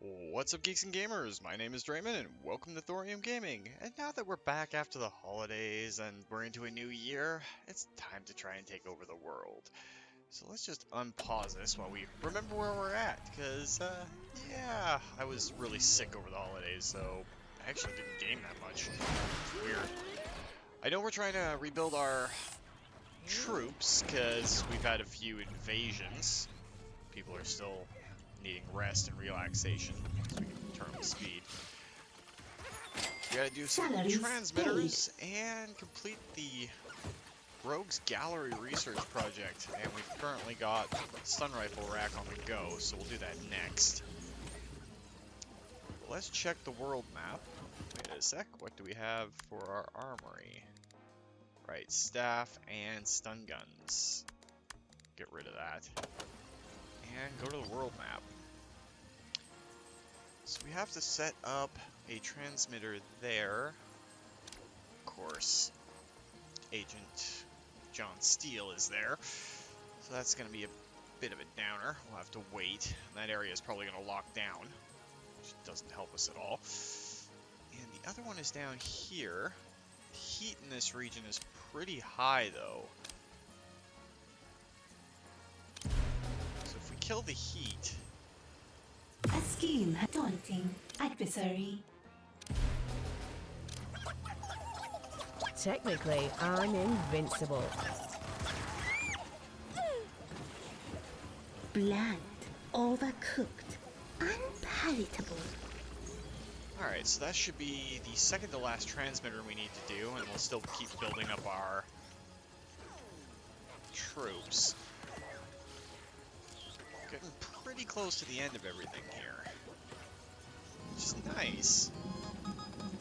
What's up, geeks and gamers? My name is Drementfh, and welcome to Thorium Gaming. And now that we're back after the holidays and we're into a new year, it's time to try and take over the world. So let's just unpause this while we remember where we're at, because, yeah, I was really sick over the holidays, so I actually didn't game that much. It's weird. I know we're trying to rebuild our troops, because we've had a few invasions. People are still needing rest and relaxation, so we can turn up the speed. We gotta do some transmitters and complete the Rogues Gallery research project, and we've currently got stun rifle rack on the go, so we'll do that next. Let's check the world map. Wait a sec, what do we have for our armory? Right, staff and stun guns. Get rid of that. And go to the world map. So we have to set up a transmitter there. Of course, Agent John Steele is there. So that's going to be a bit of a downer. We'll have to wait. That area is probably going to lock down, which doesn't help us at all. And the other one is down here. The heat in this region is pretty high, though. So if we kill the heat... A scheme daunting adversary. Technically, I'm invincible. Bland, overcooked, unpalatable. Alright, so that should be the second to last transmitter we need to do, and we'll still keep building up our troops. Getting pretty close to the end of everything here, which is nice.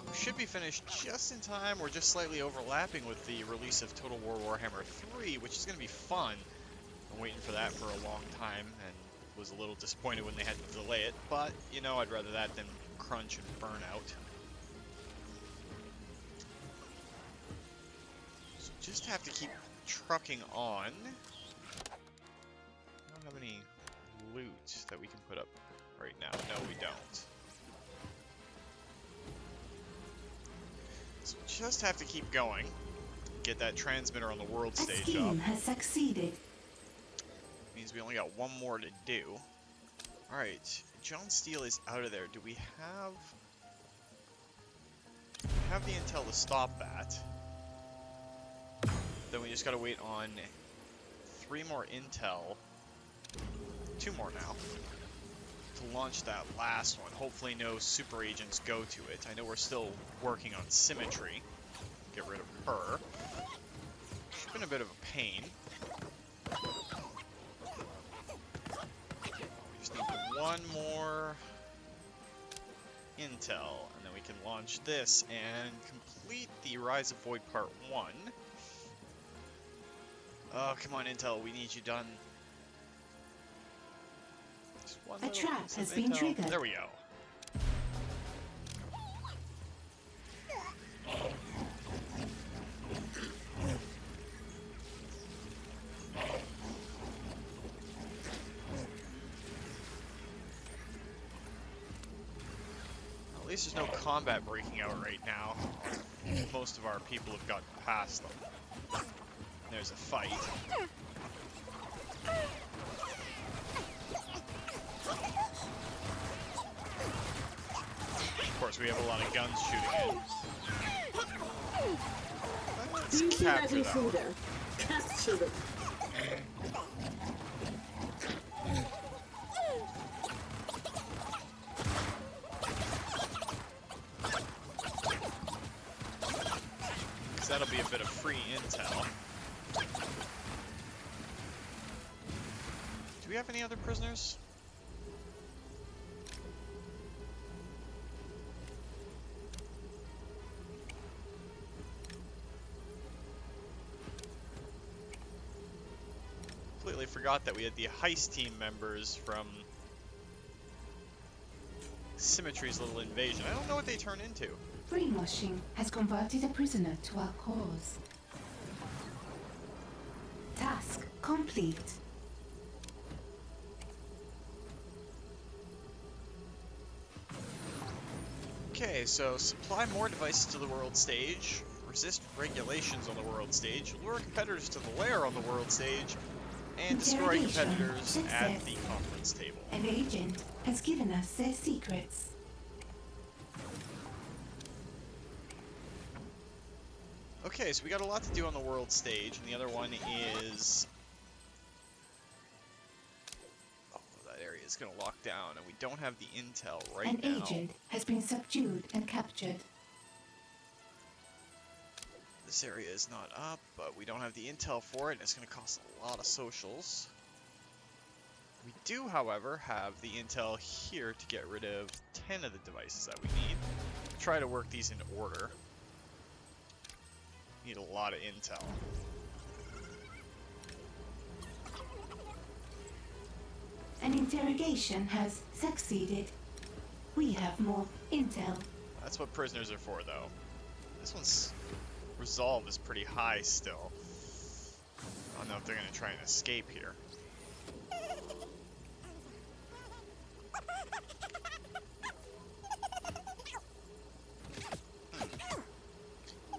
We should be finished just in time. We're just slightly overlapping with the release of Total War Warhammer 3, which is going to be fun. I'm waiting for that for a long time, and was a little disappointed when they had to delay it, but, you know, I'd rather that than crunch and burn out. So just have to keep trucking on. I don't have any loot that we can put up right now. No, we don't. So we just have to keep going. Get that transmitter on the world A stage scheme up. has succeeded. Means we only got one more to do. Alright, John Steele is out of there. Do we have the intel to stop that? Then we just gotta wait on 3 more intel. 2 more now. To launch that last one. Hopefully no super agents go to it. I know we're still working on Symetry. Get rid of her. She's been a bit of a pain. We just need one more intel, and then we can launch this and complete the Rise of V.O.I.D Part 1. Oh, come on, Intel, we need you done. A trap has been triggered. There we go. At least there's no combat breaking out right now. Most of our people have gotten past them. There's a fight. Of course, we have a lot of guns shooting in. Let's capture that one. Capture them. Because that'll be a bit of free intel. Do we have any other prisoners? Completely forgot that we had the heist team members from Symetry's little invasion. I don't know what they turn into. Brainwashing has converted a prisoner to our cause. Task complete. Okay, so supply more devices to the world stage, resist regulations on the world stage, lure competitors to the lair on the world stage, and destroy Interrogation competitors at success. the conference table. An agent has given us their secrets. Okay, so we got a lot to do on the world stage, and the other one is... Oh, that area is going to lock down, and we don't have the intel right An now. agent has been subdued and captured. This area is not up, but we don't have the intel for it, and it's going to cost a lot of socials. We do, however, have the intel here to get rid of 10 of the devices that we need. Try to work these in order. Need a lot of intel. An interrogation has succeeded. We have more intel. That's what prisoners are for, though. This one's resolve is pretty high still. I don't know if they're going to try and escape here.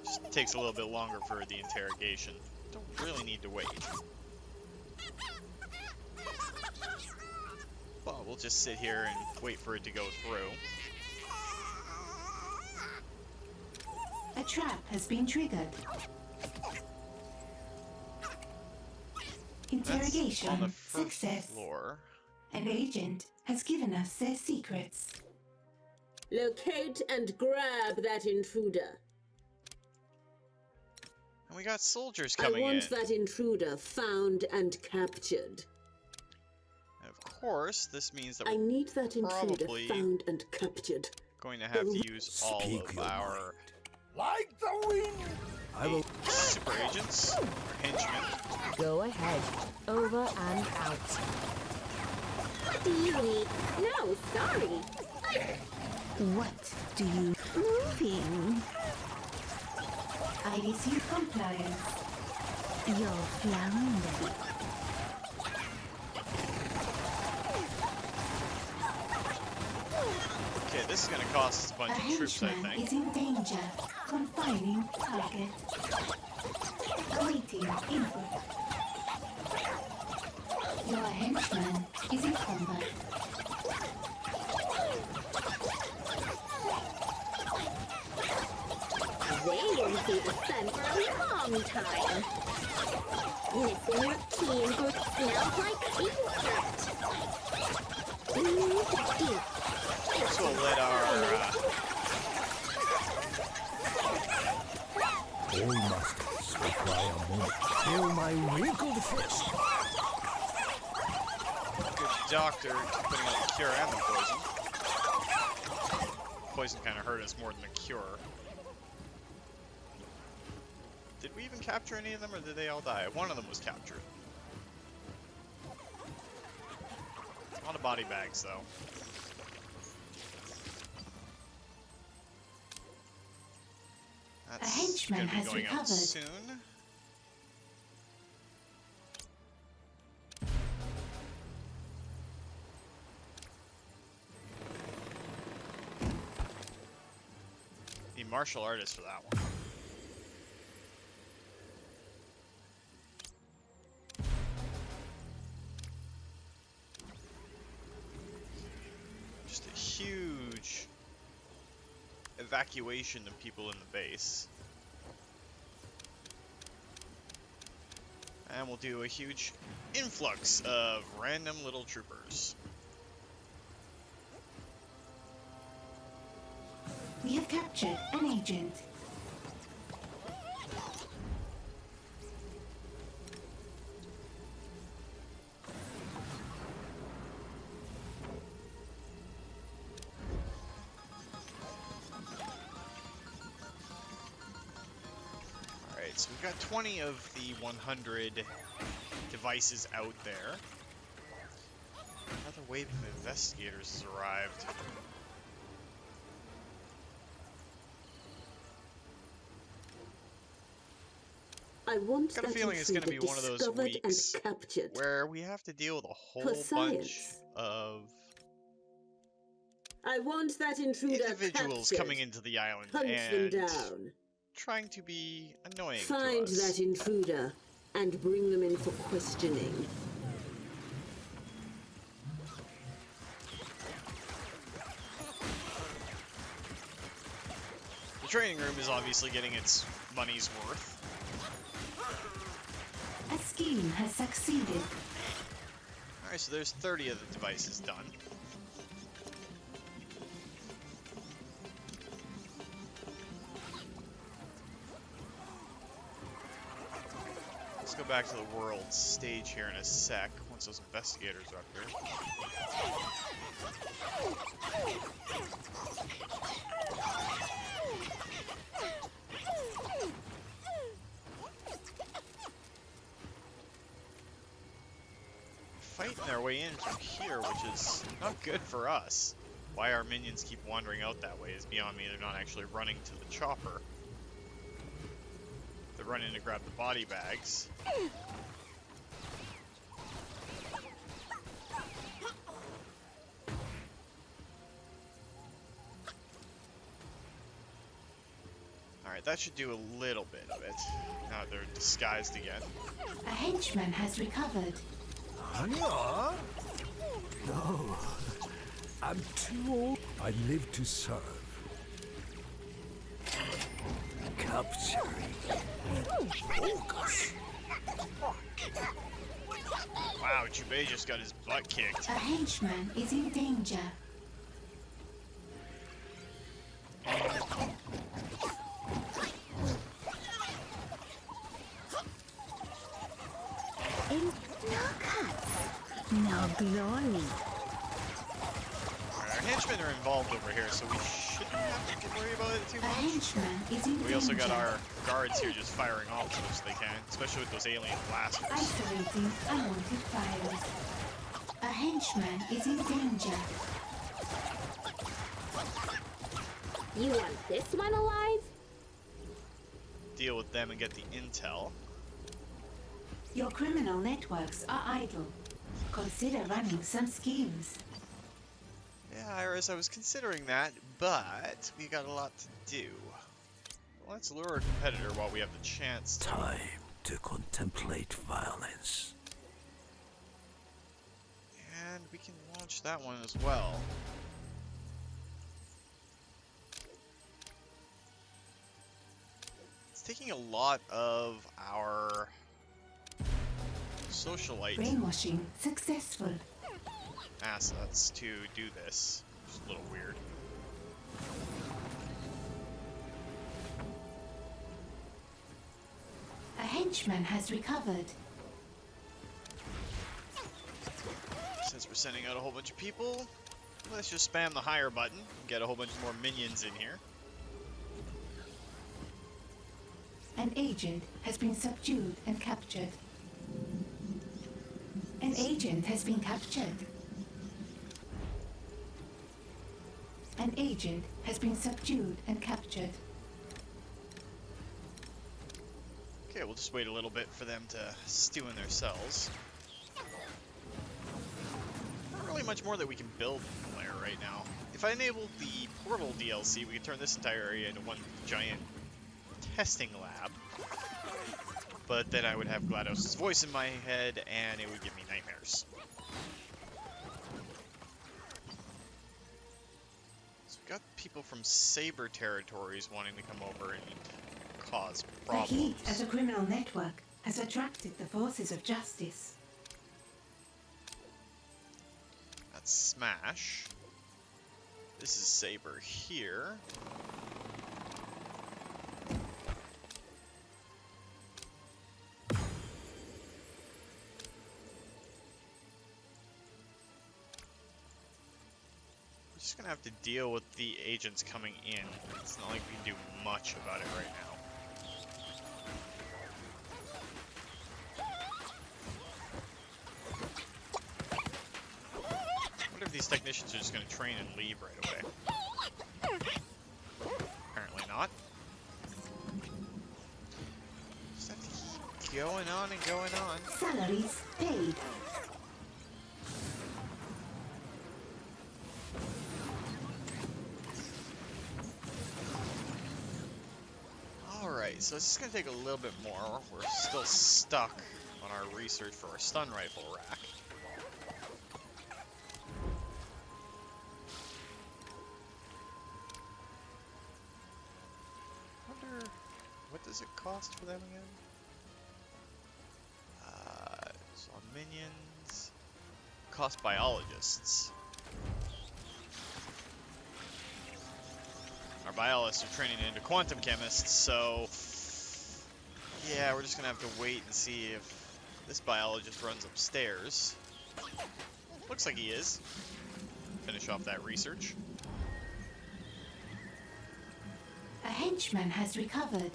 Just takes a little bit longer for the interrogation. Don't really need to wait. But we'll just sit here and wait for it to go through. A trap has been triggered. That's on the Interrogation first success. floor. An agent has given us their secrets. Locate and grab that intruder. And we got soldiers I coming in. want that intruder found and captured. And of course, this means that I we're need that intruder probably found and captured. going to have to use all Speak of your our Like the wind! I will. super agents, our henchmen. Go ahead. Over and out. What do you need? No, sorry. What do you... Moving. I receive compliance. You're floundering. Okay, this is going to cost us a A bunch of troops, I henchman think. is in danger. Confining target. Awaiting input. Your henchman is in combat. They won't see the sun for a long time. Missing your keen good smells like insect. Breathe deep. So we'll let our All masters require a moment. Feel my wrinkled fist. good doctor keep putting out the cure and the poison. Poison kind of hurt us more than the cure. Did we even capture any of them, or did they all die? One of them was captured. A lot of body bags, though. That's henchman gonna be has going out recovered. soon. Need martial artist for that one. Just a huge evacuation of people in the base. And we'll do a huge influx of random little troopers. We have captured an agent. Alright, so we've got 20 of the 100 devices out there. Another wave of investigators has arrived. I want Got a that feeling it's going to be intruder one of those discovered and weeks captured. where we have to deal with a whole For bunch science. of I want that intruder individuals captured. coming into the island Hunt them and down. trying to be annoying Find to us. that intruder and bring them in for questioning. The training room is obviously getting its money's worth. A scheme has succeeded. Alright, so there's 30 of the devices done. Let's go back to the world stage here in a sec, once those investigators are up here. Fighting their way in through here, which is not good for us. Why our minions keep wandering out that way is beyond me. They're not actually running to the chopper. They're running to grab the body bags. Alright, that should do a little bit of it. Now they're disguised again. A henchman has recovered. Anya? No. I'm too old. I live to serve. Capturing. Focus. Wow, Jubei just got his butt kicked. A henchman is in danger. No cuts, no glory. Alright, our henchmen are involved over here, so we shouldn't have to worry about it too A much. henchman is in danger. We also got our guards here just firing off as much as they can, especially with those alien blasters. Isolating unwanted fires. A henchman is in danger. You want this one alive? Deal with them and get the intel. Your criminal networks are idle. Consider running some schemes. Yeah, Iris, I was considering that, but we got a lot to do. Let's lure a competitor while we have the chance to. Time to contemplate violence. And we can launch that one as well. It's taking a lot of our socialite Brainwashing successful. assets to do this. It's a little weird. A henchman has recovered. Since we're sending out a whole bunch of people, let's just spam the hire button and get a whole bunch more minions in here. An agent has been subdued and captured. An agent has been captured. An agent has been subdued and captured. Okay, we'll just wait a little bit for them to stew in their cells. Not really much more that we can build in the lair right now. If I enable the portal DLC, we can turn this entire area into one giant testing lab. But then I would have GLaDOS' voice in my head, and it would give me nightmares. So we've got people from Saber territories wanting to come over and cause problems. The heat as a criminal network has attracted the forces of justice. That's Smash. This is Saber here. We're just gonna have to deal with the agents coming in. It's not like we can do much about it right now. What if these technicians are just gonna train and leave right away? Apparently not. Just have to keep going on and going on. Salaries paid. Alright, so it's just gonna take a little bit more. We're still stuck on our research for our stun rifle rack. Wonder what does it cost for them again? So minions cost biologists. Our biologists are training into quantum chemists, so yeah, we're just gonna have to wait and see if this biologist runs upstairs. Looks like he is. Finish off that research. A henchman has recovered.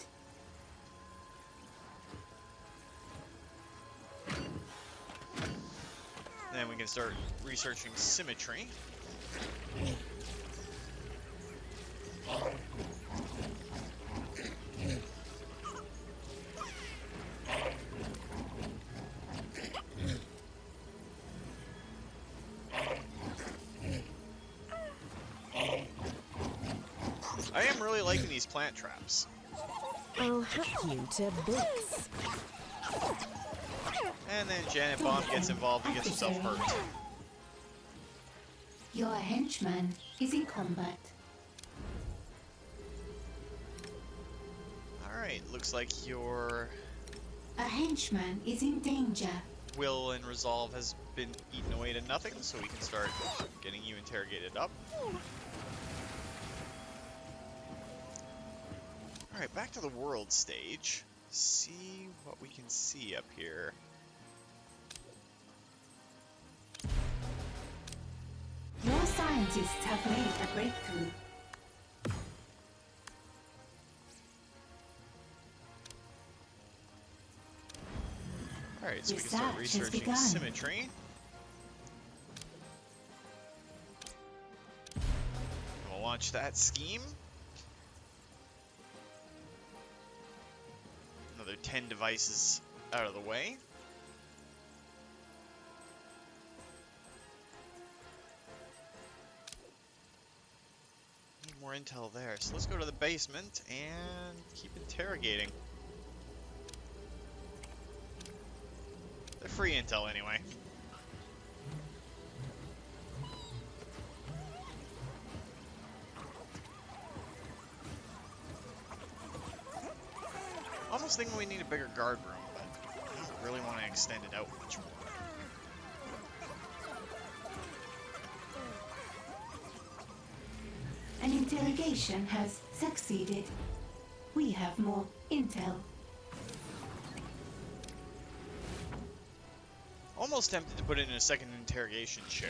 Then we can start researching Symetry. I am really liking these plant traps. I'll hack you to bits. And then Janet Bomb gets involved and gets herself hurt. Your henchman is in combat. Alright, looks like your A henchman is in danger. will and resolve has been eaten away to nothing, so we can start getting you interrogated up. Alright, back to the world stage. See what we can see up here. Your scientists have made a breakthrough. Alright, so we can start Research has researching begun. Symetry. And we'll launch that scheme. Another 10 devices out of the way. Need more intel there, so let's go to the basement and keep interrogating. They're free intel anyway. Almost think we need a bigger guard room, but I don't really want to extend it out much more. An interrogation has succeeded. We have more intel. Almost tempted to put it in a second interrogation chair.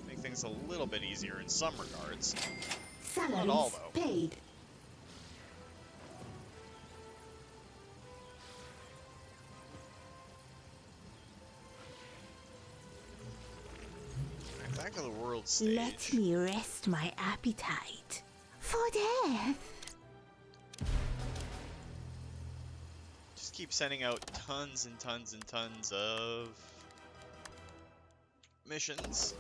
Make things a little bit easier in some regards. Salaries all, though. paid. Alright, back to the world stage. Let me rest my appetite for death. Just keep sending out tons and tons and tons of missions.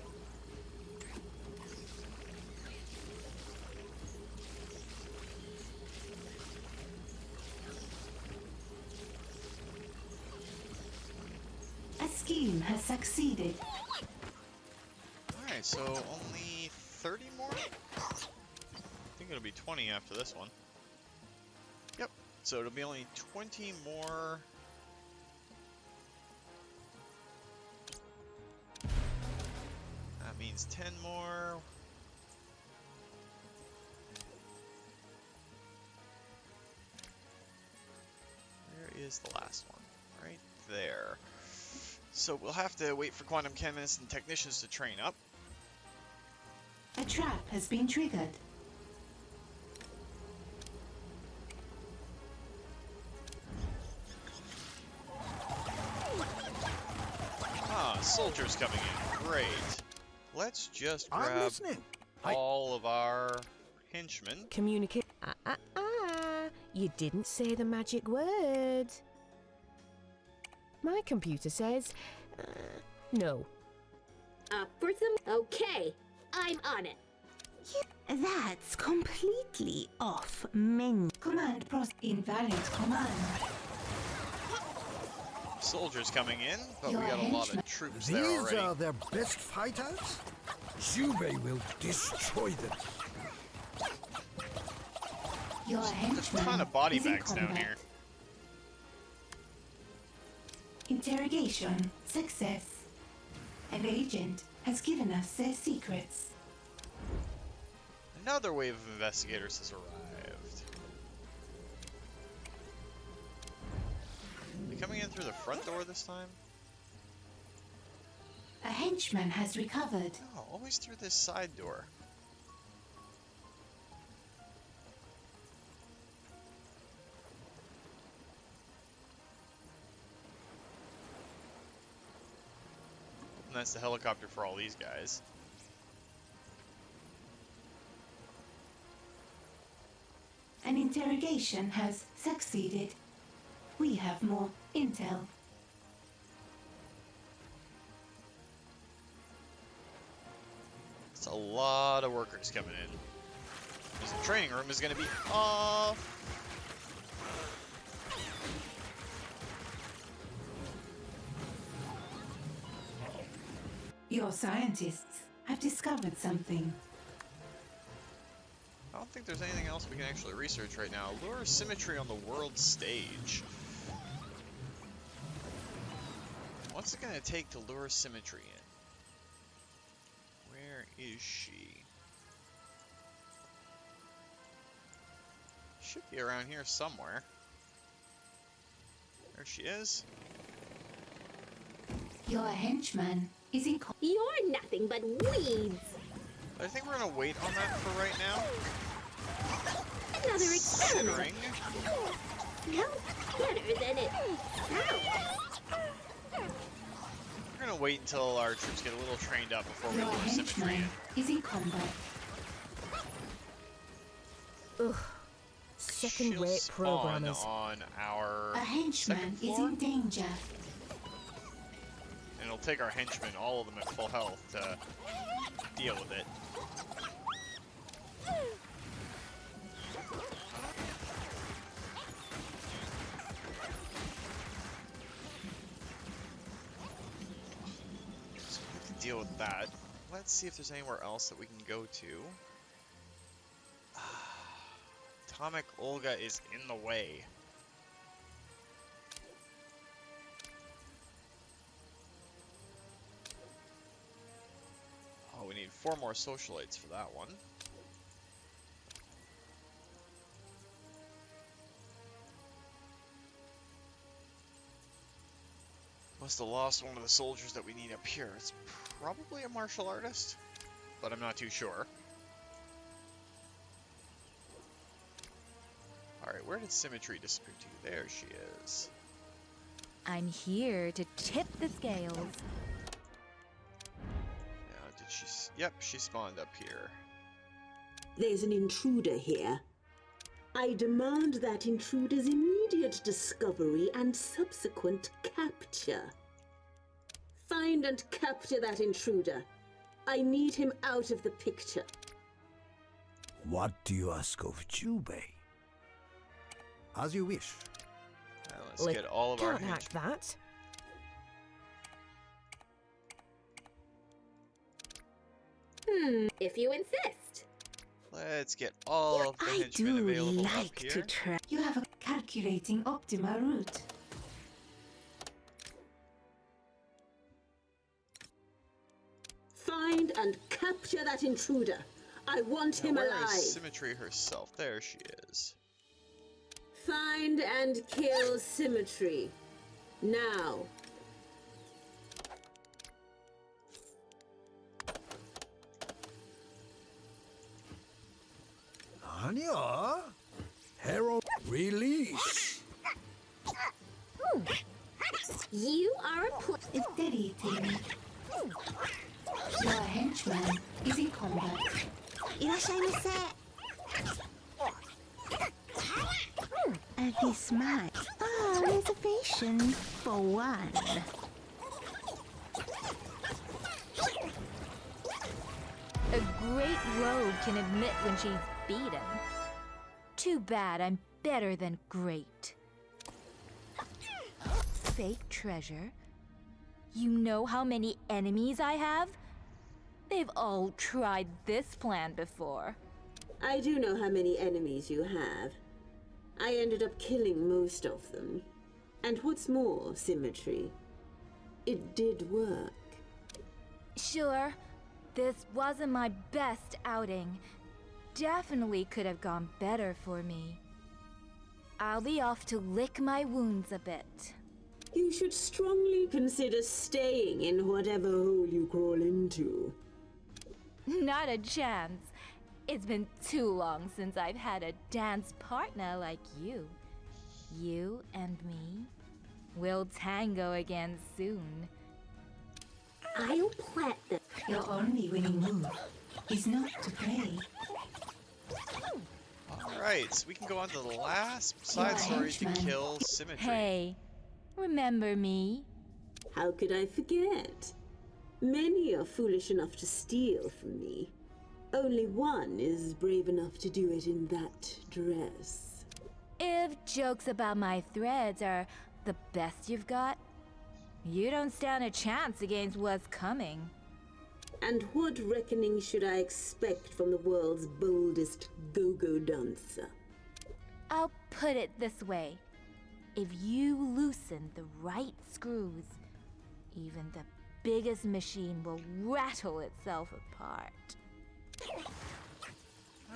A scheme has succeeded. Alright, so only 30 more? I think it'll be 20 after this one. Yep, so it'll be only 20 more. That means 10 more. Where is the last one? Right there. So we'll have to wait for quantum chemists and technicians to train up. A trap has been triggered. Ah, soldiers coming in. Great. Let's just I'm grab listening. all of our henchmen. Communicate. You didn't say the magic word. My computer says, no. Up for some. Okay, I'm on it. That's completely off menu. Command pros invalid command. Soldiers coming in, but Your we got a lot henchmen. of troops there These already. are their best fighters? Jubei will destroy them. Your There's a henchman ton of body is in bags down combat. here. Interrogation success. An agent has given us their secrets. Another wave of investigators has arrived. They coming in through the front door this time? A henchman has recovered. No, always through this side door. And that's the helicopter for all these guys. An interrogation has succeeded. We have more intel. It's a lot of workers coming in. The training room is going to be off. Your scientists have discovered something. I don't think there's anything else we can actually research right now. Lure Symmetry on the world stage. What's it going to take to lure Symmetry in? Where is she? Should be around here somewhere. There she is. Your henchman is in You're nothing but weeds. I think we're going to wait on that for right now. Another experiment. Considering Smells better than it sounds. we're going to wait until our troops get a little trained up before we Your lure Symmetry henchman in. is in combat. Ugh. Second-rate She'll spawn programmers. on our A henchman second is floor, in danger. and it'll take our henchmen, all of them at full health, to deal with it. So we have to deal with that. Let's see if there's anywhere else that we can go to. Atomic Olga is in the way. Oh, we need 4 more socialites for that one. Must have lost one of the soldiers that we need up here. It's probably a martial artist, but I'm not too sure. Alright, where did Symmetry disappear to? There she is. I'm here to tip the scales. Now, did she... Yep, she spawned up here. There's an intruder here. I demand that intruder's immediate discovery and subsequent capture. Find and capture that intruder. I need him out of the picture. What do you ask of Jubei? As you wish. Now, let's get all of our Can't hack henchmen. that. If you insist. Let's get all of the I henchmen do available like up here. to try. You have a calculating optimal route. Find and capture that intruder. I want Now, him where alive. is Symmetry herself? There she is. Find and kill Symetry. Now. Anya? Herald release. You are a Deleting. Your henchman is in combat. いらっしゃいませ。This might. Ah, reservation for one. great rogue can admit when she's beaten. Too bad I'm better than great. Fake treasure? You know how many enemies I have? They've all tried this plan before. I do know how many enemies you have. I ended up killing most of them. And what's more, Symetry, it did work. Sure, this wasn't my best outing. Definitely could have gone better for me. I'll be off to lick my wounds a bit. You should strongly consider staying in whatever hole you crawl into. Not a chance. It's been too long since I've had a dance partner like you. You and me will tango again soon. I'll plant them. Your only winning move is not to play. Alright, so we can go on to the last side story to kill Symetry. Hey, remember me? How could I forget? Many are foolish enough to steal from me. Only one is brave enough to do it in that dress. If jokes about my threads are the best you've got, you don't stand a chance against what's coming. And what reckoning should I expect from the world's boldest go-go dancer? I'll put it this way. If you loosen the right screws, even the biggest machine will rattle itself apart.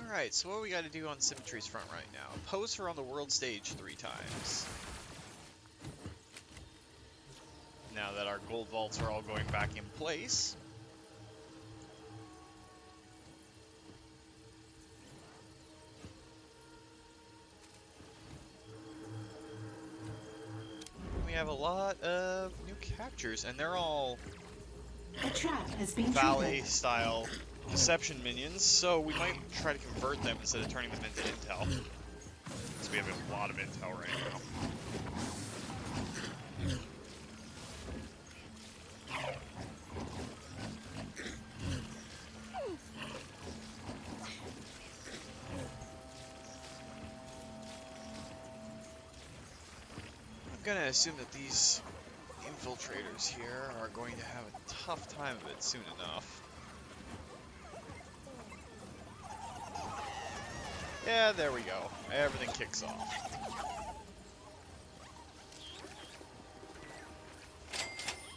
Alright, so what we gotta do on Symetry's front right now? Pose her on the world stage 3 times. Now that our gold vaults are all going back in place. We have a lot of new captures, and they're all A trap has been ballet triggered. style deception minions, so we might try to convert them instead of turning them into intel. Because we have a lot of intel right now. I'm gonna assume that these infiltrators here are going to have a tough time of it soon enough. Yeah, there we go. Everything kicks off.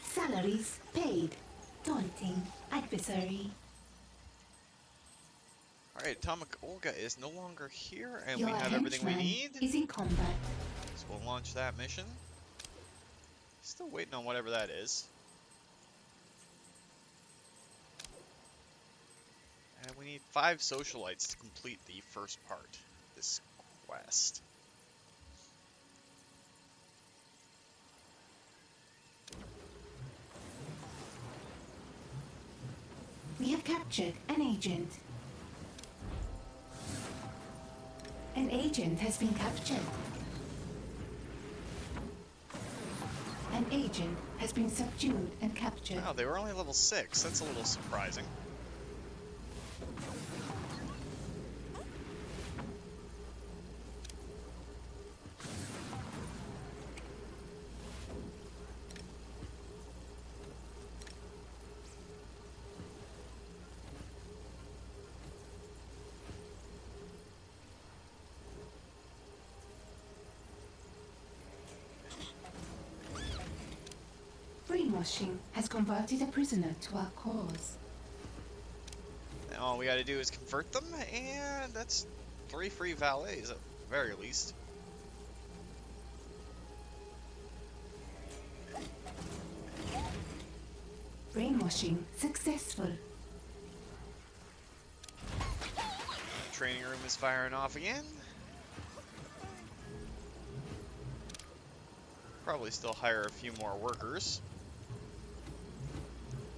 Salaries paid. Daunting adversary. Alright, Atomic Olga is no longer here, and Your we have everything we henchman need. is in combat. So we'll launch that mission. Still waiting on whatever that is. And we need 5 socialites to complete the first part of this quest. We have captured an agent. An agent has been captured. An agent has been subdued and captured. Wow, they were only level 6. That's a little surprising. Brainwashing has converted a prisoner to our cause. Now all we gotta do is convert them, and that's 3 free valets at the very least. Brainwashing successful. Training room is firing off again. Probably still hire a few more workers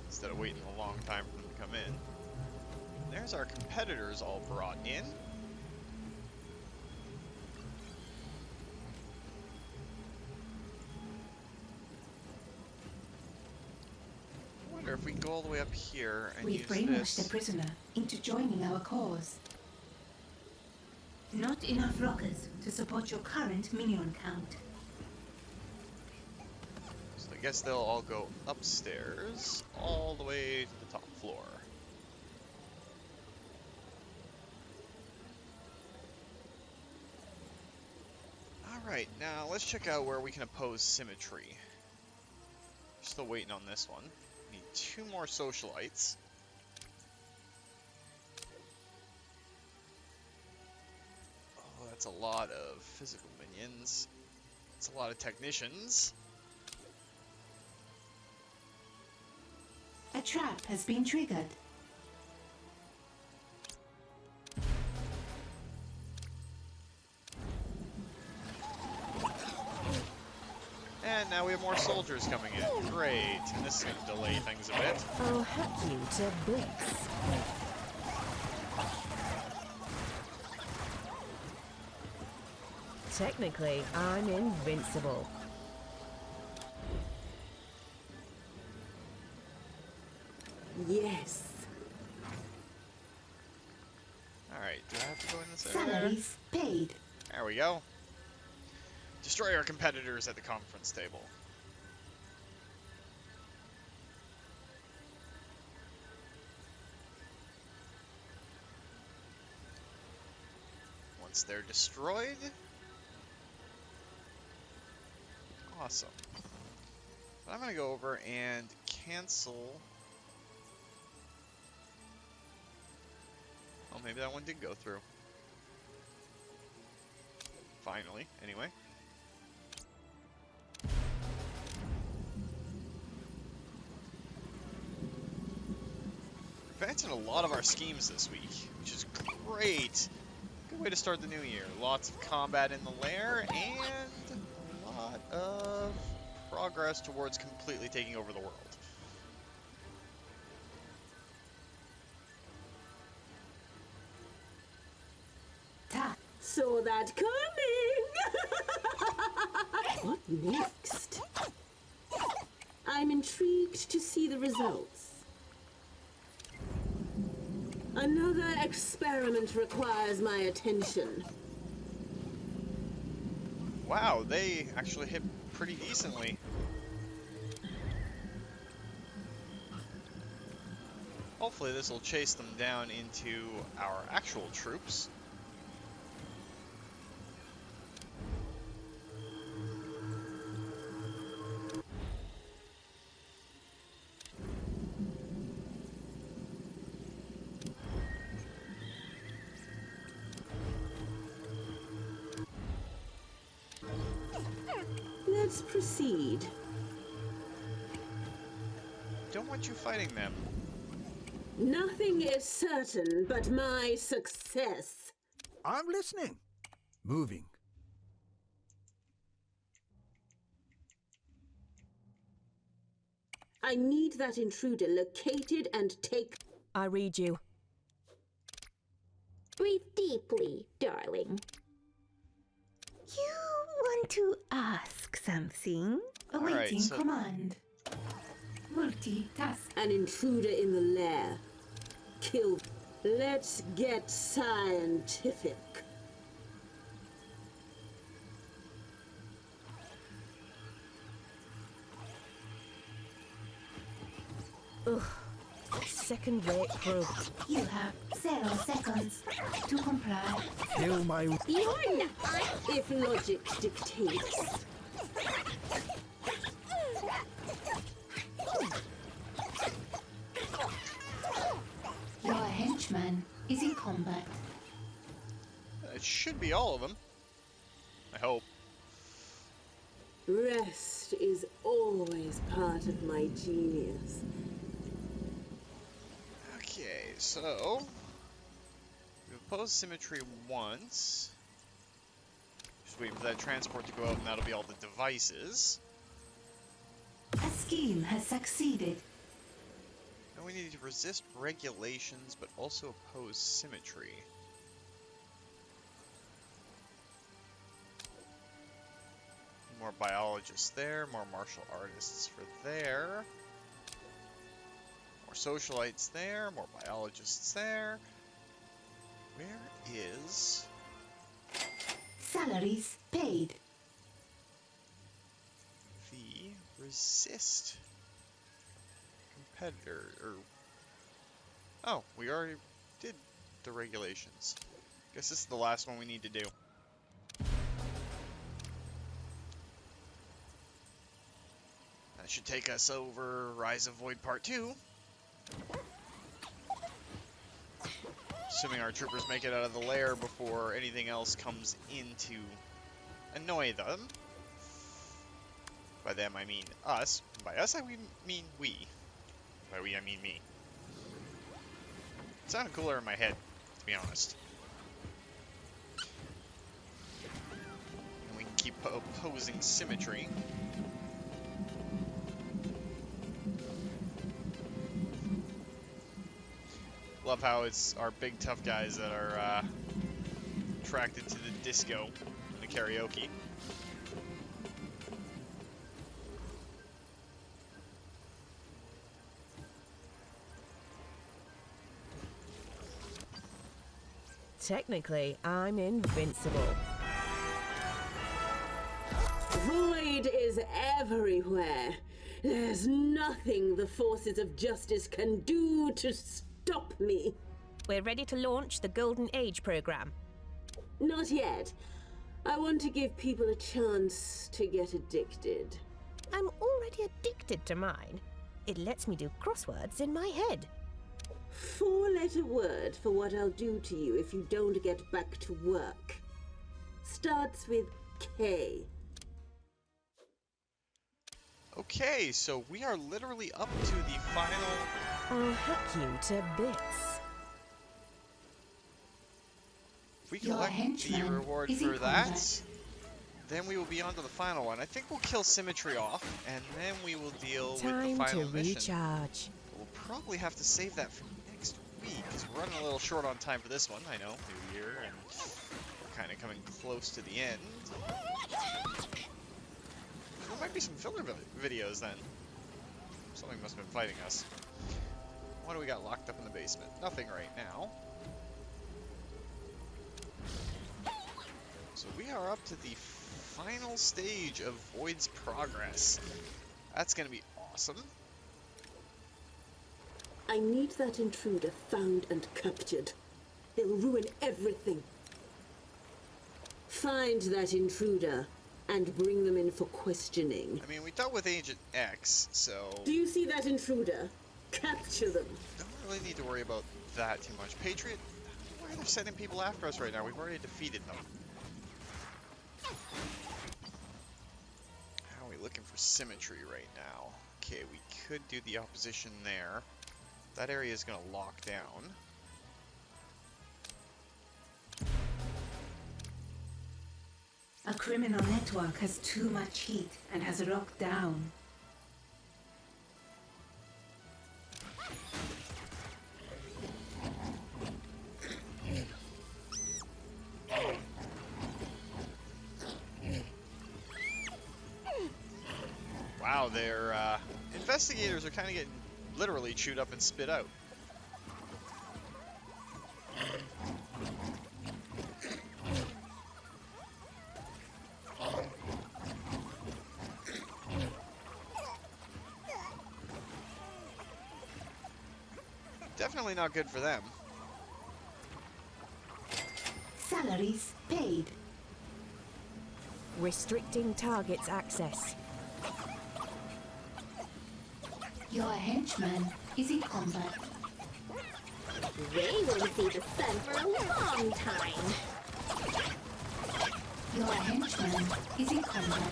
instead of waiting a long time for them to come in. There's our competitors all brought in. wonder if we can go all the way up here and We've use brainwashed this. the prisoner into joining our cause. Not enough rockets to support your current minion count. So I guess they'll all go upstairs, all the way to the top floor. Alright, now let's check out where we can oppose Symmetry. Still waiting on this one. Need 2 more socialites. Oh, that's a lot of physical minions. That's a lot of technicians. A trap has been triggered. And now we have more soldiers coming in. Great. And this is going to delay things a bit. I'll hack you to bits. Technically, I'm invincible. Yes. Alright, do I have to go in this area? Salaries paid. There we go. Destroy our competitors at the conference table. Once they're destroyed... Awesome. But I'm going to go over and cancel... Oh, maybe that one did go through. Finally, anyway. Advancing a lot of our schemes this week, which is great. Good way to start the new year. Lots of combat in the lair, and a lot of progress towards completely taking over the world. Saw that coming! What next? I'm intrigued to see the results. Another experiment requires my attention. Wow, they actually hit pretty decently. Hopefully this will chase them down into our actual troops. Let's proceed. Don't want you fighting them. Nothing is certain but my success. I'm listening. Moving. I need that intruder located and take... I read you. Breathe deeply, darling. You want to ask something? Alright, Awaiting so- command. Multitask. An intruder in the lair. Kill. Let's get scientific. Ugh. Second-rate crew. You have 0 seconds to comply. Kill my... You're not. If logic dictates. Your henchman is in combat. It should be all of them. I hope. Rest is always part of my genius. Okay, so... we've opposed Symmetry once. Just waiting for that transport to go out, and that'll be all the devices. A scheme has succeeded. Now we need to resist regulations, but also oppose Symmetry. More biologists there, more martial artists for there. More socialites there, more biologists there. Where is Salaries paid. the resist competitor? Oh, we already did the regulations. Guess this is the last one we need to do. That should take us over Rise of Void Part 2. Assuming our troopers make it out of the lair before anything else comes in to annoy them. By them I mean us. By us I mean we. By we I mean me. It sounded cooler in my head, to be honest. And we can keep opposing Symetry. Love how it's our big tough guys that are attracted to the disco and the karaoke. Technically, I'm invincible. Void is everywhere. There's nothing the forces of justice can do to stop me. We're ready to launch the Golden Age program. Not yet. I want to give people a chance to get addicted. I'm already addicted to mine. It lets me do crosswords in my head. 4-letter word for what I'll do to you if you don't get back to work. Starts with K. Okay, so we are literally up to the final. I'll hack you to bits. If we Your collect the henchman reward is in for that, combat. then we will be on to the final one. I think we'll kill Symetry off, and then we will deal with the Time final to mission. recharge. We'll probably have to save that for next week, because we're running a little short on time for this one. I know, New Year, and we're kind of coming close to the end. There might be some filler videos then. Something must have been fighting us. What do we got locked up in the basement? Nothing right now. So we are up to the final stage of Void's progress. That's gonna be awesome. I need that intruder found and captured. They'll ruin everything. Find that intruder and bring them in for questioning. I mean, we dealt with Agent X, so Do you see that intruder? Capture them. don't really need to worry about that too much. Patriot, why are they sending people after us right now? We've already defeated them. How are we looking for Symetry right now? Okay, we could do the opposition there. That area is going to lock down. A criminal network has too much heat and has locked down. Wow, their investigators are kind of getting literally chewed up and spit out. Definitely not good for them. Salaries paid. Restricting target's access. Your henchman is in combat. They won't see the sun for a long time. Your henchman is in combat.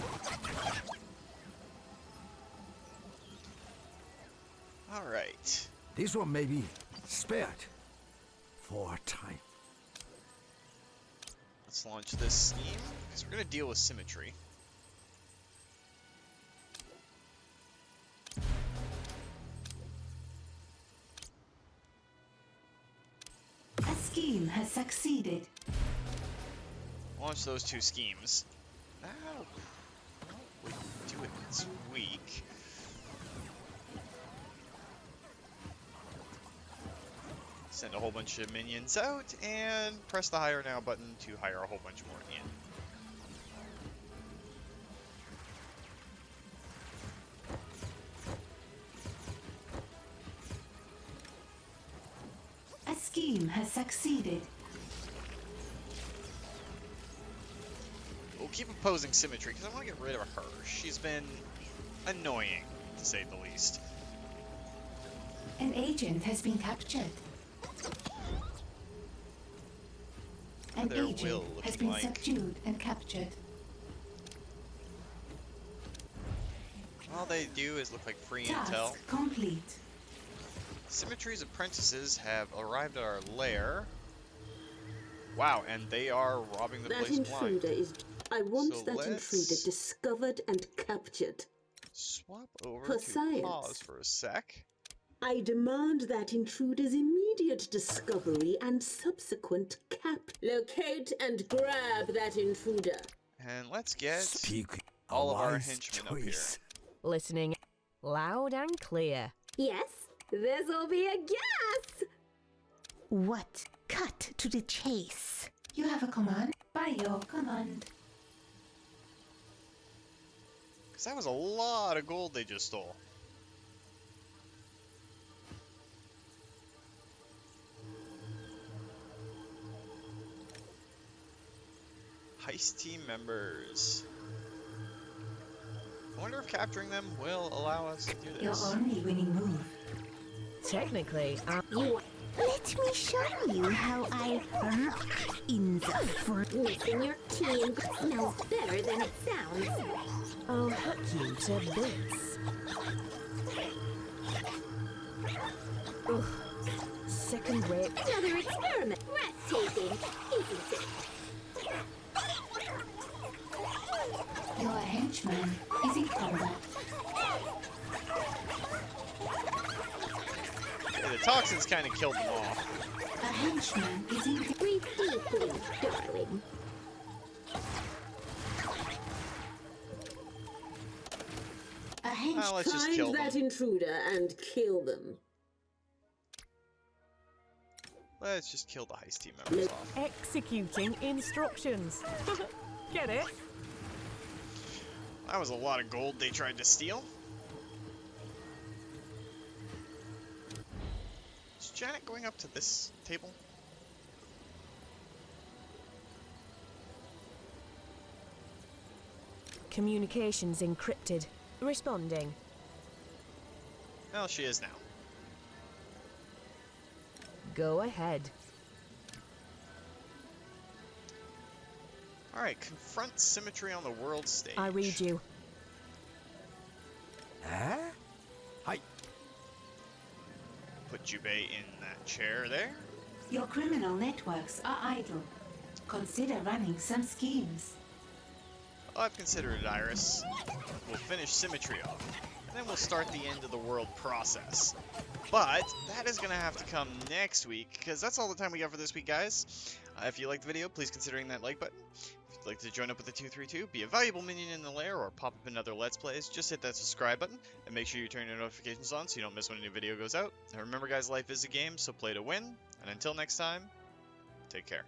Alright. This one may be spared for a time. Let's launch this scheme, because we're going to deal with Symetry. A scheme has succeeded. Launch those two schemes. That'll probably do it this week. Send a whole bunch of minions out, and press the hire now button to hire a whole bunch more in. A scheme has succeeded. We'll keep opposing Symetry because I want to get rid of her. She's been annoying, to say the least. An agent has been captured. An Their agent will has looking been like. subdued and captured. All they do is look like free Task intel. complete. Symetry's apprentices have arrived at our lair. Wow, and they are robbing the That place blind. intruder is... I want So that intruder let's- discovered and captured. Swap over For to science. pause for a sec. I demand that intruder's immediate discovery and subsequent Locate and grab that intruder. And let's get Speak all a of our wise henchmen up here. choice. Listening loud and clear. Yes, this'll be a gas! What? Cut to the chase. You have a command? By your command. Because that was a lot of gold they just stole. Heist team members. I wonder if capturing them will allow us to do Your this. only winning move. Technically, You Let me show you how I rock in the front. missing your key and smells better than it sounds. I'll hack you to bits. Ugh. Second rate. Another experiment. Breathtaking, isn't it? Your henchman is in combat. Yeah, the toxins kind of killed them off. A henchman is in... Breathe deeply, darling. A henchman... Well, let's just kill Find that them. intruder and kill them. Let's just kill the heist team members off. Executing instructions. Get it? That was a lot of gold they tried to steal. Is Janet going up to this table? Communications encrypted. Responding. Well, she is now. Go ahead. Alright, confront Symetry on the world stage. I read you. Huh? Hi. Put Jubei in that chair there. Your criminal networks are idle. Consider running some schemes. I've considered it, Iris. We'll finish Symetry off, and then we'll start the end of the world process. But that is going to have to come next week, because that's all the time we got for this week, guys. If you liked the video, please consider hitting that like button. If you'd like to join up with the 232, be a valuable minion in the lair, or pop up in other Let's Plays, just hit that subscribe button, and make sure you turn your notifications on so you don't miss when a new video goes out. And remember, guys, life is a game, so play to win. And until next time, take care.